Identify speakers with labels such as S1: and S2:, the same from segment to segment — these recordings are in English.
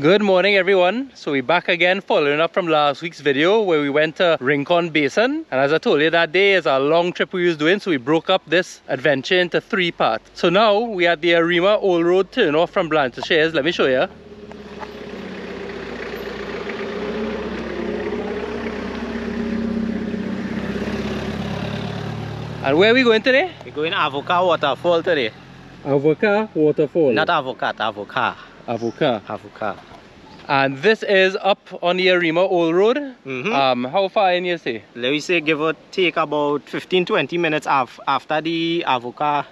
S1: Good morning everyone. So we're back again following up from last week's video where we went to Rincon Basin, and as I told you that day is a long trip we was doing, so we broke up this adventure into 3 parts. So now we're at the Arima Old Road turn off from Blantyre. Let me show you. And where are we going today?
S2: We're going Avoca waterfall today.
S1: Avoca waterfall.
S2: Not avocado, Avoca.
S1: Avoca.
S2: Avoca.
S1: And this is up on the Arima Old Road. How far in you say?
S2: Let me say give or take about 15-20 minutes after the Avoca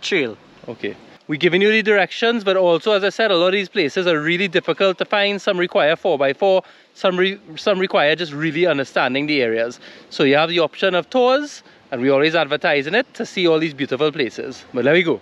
S2: trail.
S1: Okay. We're giving you the directions, but also, as I said, a lot of these places are really difficult to find. Some require 4x4, some require just really understanding the areas. So you have the option of tours, and we always advertising it to see all these beautiful places. But there we go.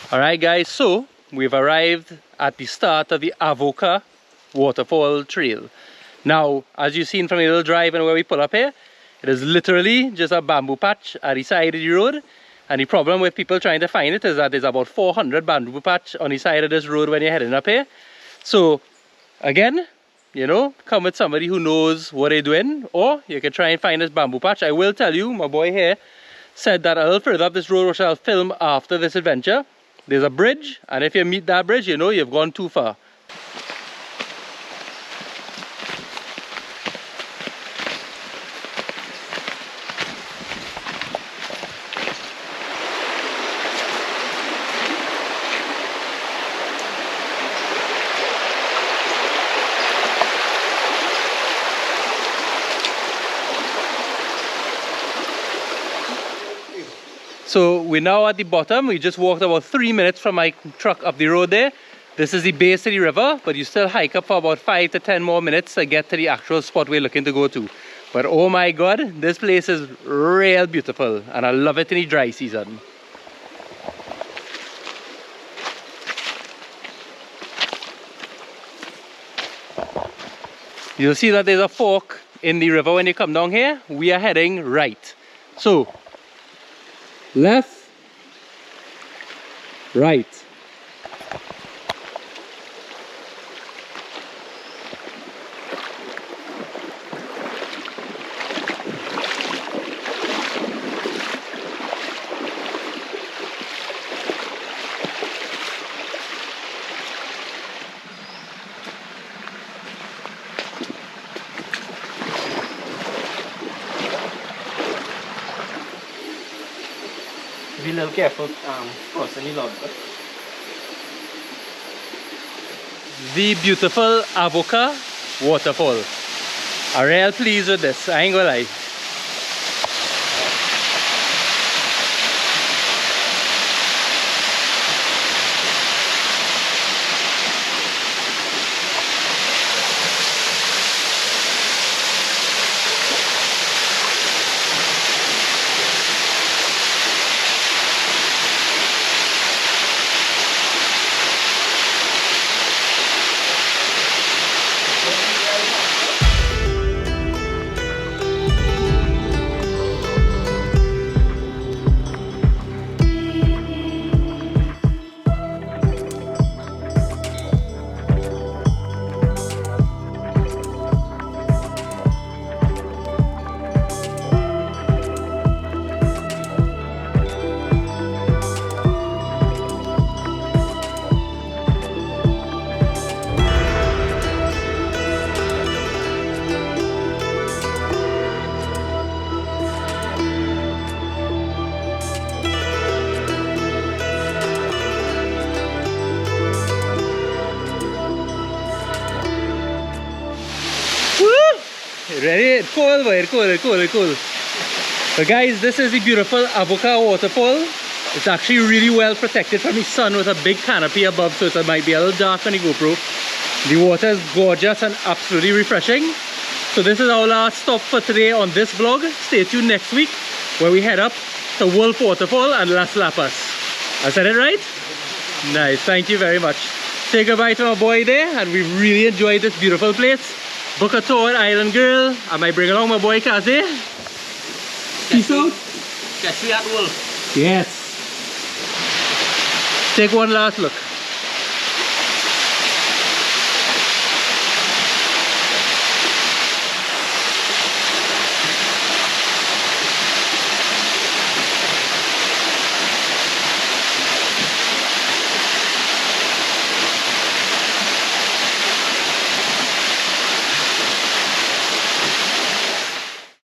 S1: Alright guys, so we've arrived at the start of the Avoca waterfall trail. Now, as you've seen from the little drive and where we pull up here, it is literally just a bamboo patch at the side of the road. And the problem with people trying to find it is that there's about 400 bamboo patch on the side of this road when you're heading up here. So again, you know, come with somebody who knows what they're doing, or you can try and find this bamboo patch. I will tell you, my boy here said that a little further up this road, which I'll film after this adventure, there's a bridge, and if you meet that bridge, you know you've gone too far. So we're now at the bottom. We just walked about 3 minutes from my truck up the road there. This is the base of the river, but you still hike up for about 5 to 10 more minutes to get to the actual spot we're looking to go to. But oh my god, this place is real beautiful, and I love it in the dry season. You'll see that there's a fork in the river when you come down here. We are heading right. So left, right.
S2: Be a little careful crossing the log.
S1: The beautiful Avoca waterfall. I'm real pleased with this, I ain't gonna lie. Ready? It's cold, boy. It's cold, it's cold, it's cold. So guys, this is the beautiful Avoca waterfall. It's actually really well protected from the sun with a big canopy above, so it might be a little dark on the GoPro. The water is gorgeous and absolutely refreshing. So this is our last stop for today on this vlog. Stay tuned next week where we head up to Wolf Waterfall and Las Lapas. I said it right? Nice, thank you very much. Say goodbye to my boy there, and we really enjoyed this beautiful place. Book a tour at Island Girl. I might bring along my boy Kaze. Peace out.
S2: Catch me at Wolf.
S1: Yes. Take one last look.